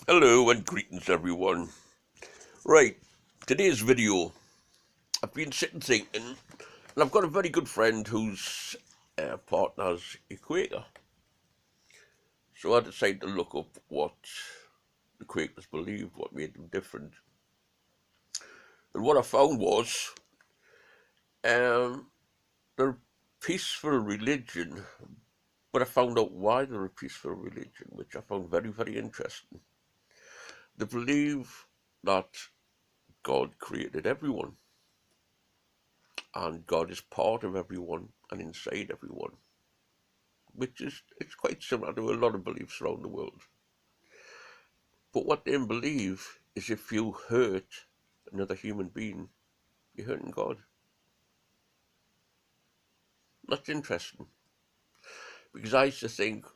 Hello and greetings everyone. Right, today's video, I've been sitting thinking, and I've got a very good friend whose partner's a Quaker. So I decided to look up what the Quakers believed, what made them different. And what I found was they're a peaceful religion, but I found out why they're a peaceful religion, which I found very, very interesting. They believe that God created everyone, and God is part of everyone and inside everyone, which is it's quite similar to a lot of beliefs around the world. But what they believe is if you hurt another human being, you're hurting God. That's interesting because I used to think,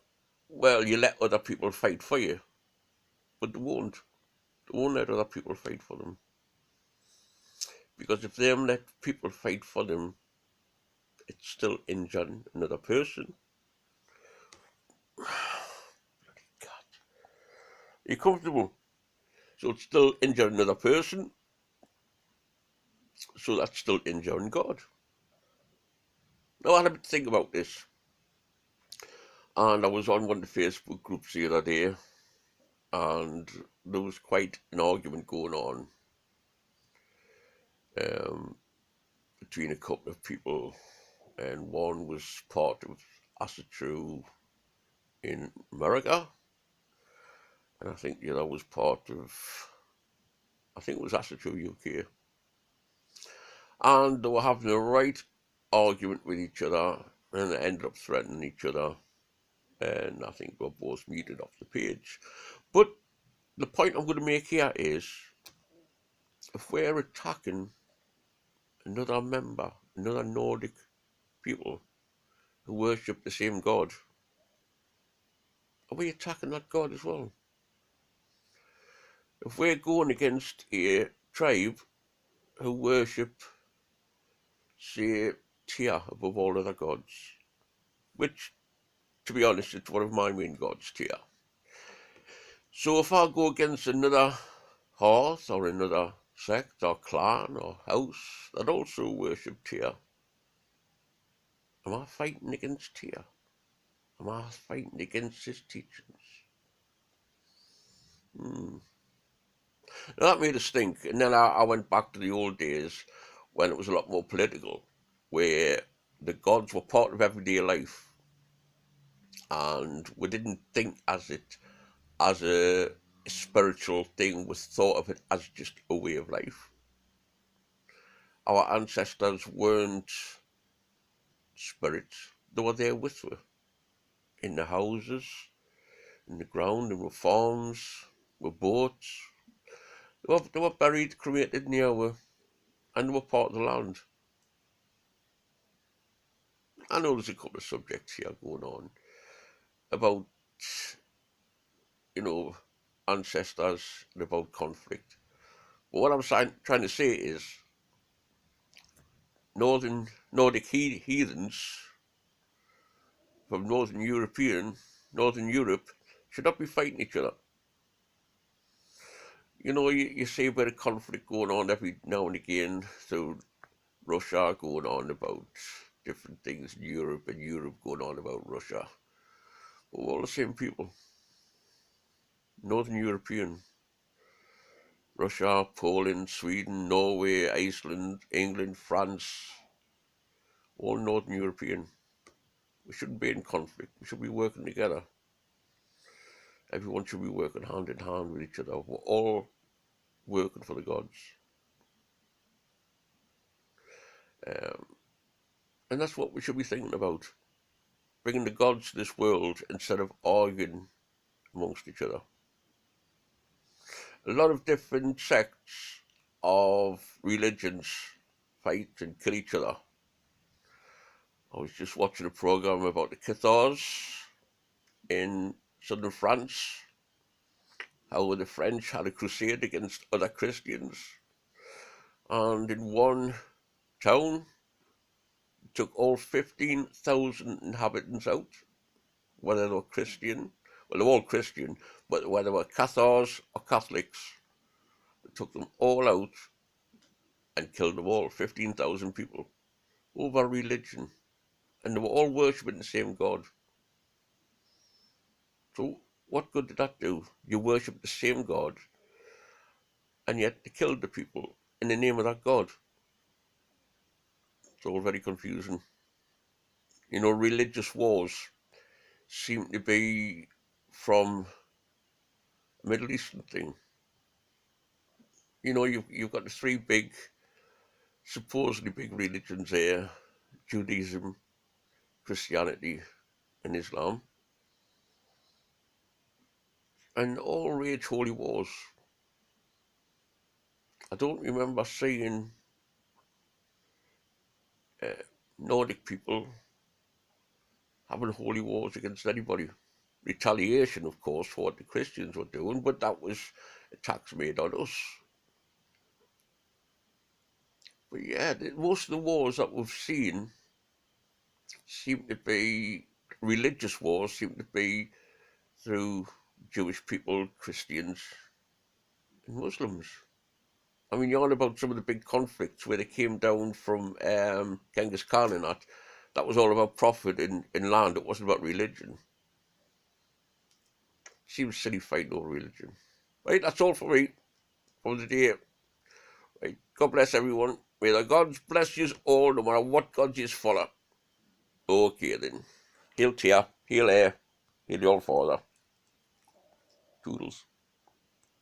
well, you let other people fight for you, but they won't. They won't let other people fight for them because if they let people fight for them, it's still injuring another person. God, are you comfortable? So it's still injuring another person, so that's still injuring God. Now I had to think about this, and I was on one of the Facebook groups the other day, and there was quite an argument going on um, between a couple of people, and one was part of Asatru in America, and I think the other was part of, I think it was Asatru UK, and they were having a right argument with each other, and they ended up threatening each other, and I think they were both muted off the page. But the point I'm going to make here is, if we're attacking another member, another Nordic people who worship the same God, are we attacking that God as well? If we're going against a tribe who worship, say, Tia above all other gods, which, to be honest, it's one of my main gods, Tia. So if I go against another horse or another sect or clan or house that also worship Tia, am I fighting against Tia? Am I fighting against his teachings? Hmm. Now that made us think, and then I went back to the old days when it was a lot more political, where the gods were part of everyday life, and we didn't think as it as a spiritual thing, we thought of it as just a way of life. Our ancestors weren't spirits; they were there with us, in the houses, in the ground, in the farms, with boats. They were buried, cremated near us, and they were part of the land. I know there's a couple of subjects here going on about, you know, ancestors and about conflict. But what I'm trying to say is Nordic heathens from Northern Europe should not be fighting each other. You know, you see a bit of conflict going on every now and again through Russia going on about different things in Europe and Europe going on about Russia. But we're all the same people. Northern European. Russia, Poland, Sweden, Norway, Iceland, England, France, all Northern European. We shouldn't be in conflict. We should be working together. Everyone should be working hand in hand with each other. We're all working for the gods. Um, and that's what we should be thinking about. Bringing the gods to this world instead of arguing amongst each other. A lot of different sects of religions fight and kill each other. I was just watching a program about the Cathars in southern France, how the French had a crusade against other Christians, and in one town took all 15,000 inhabitants out, whether they were Christian, Well, they're all Christian, but whether they were Cathars or Catholics, they took them all out and killed them all, 15,000 people, over religion. And they were all worshipping the same God. So what good did that do? You worship the same God, and yet they killed the people in the name of that God. It's all very confusing. You know, religious wars seem to be from a Middle Eastern thing. You know, you've got the three big, supposedly big religions there: Judaism, Christianity, and Islam, and all rage holy wars. I don't remember seeing uh, Nordic people having holy wars against anybody. Retaliation, of course, for what the Christians were doing, but that was attacks made on us. But yeah, most of the wars that we've seen seem to be religious wars, seem to be through Jewish people, Christians, and Muslims. I mean, you're on about some of the big conflicts where they came down from Genghis Khan and that. That was all about profit in land. It wasn't about religion. Seems silly fighting over religion. Right, that's all for me for the day. Right, God bless everyone. May the gods bless you all, no matter what gods you follow. Okay then. Hail to ya, hail air, hail the All Father. Toodles.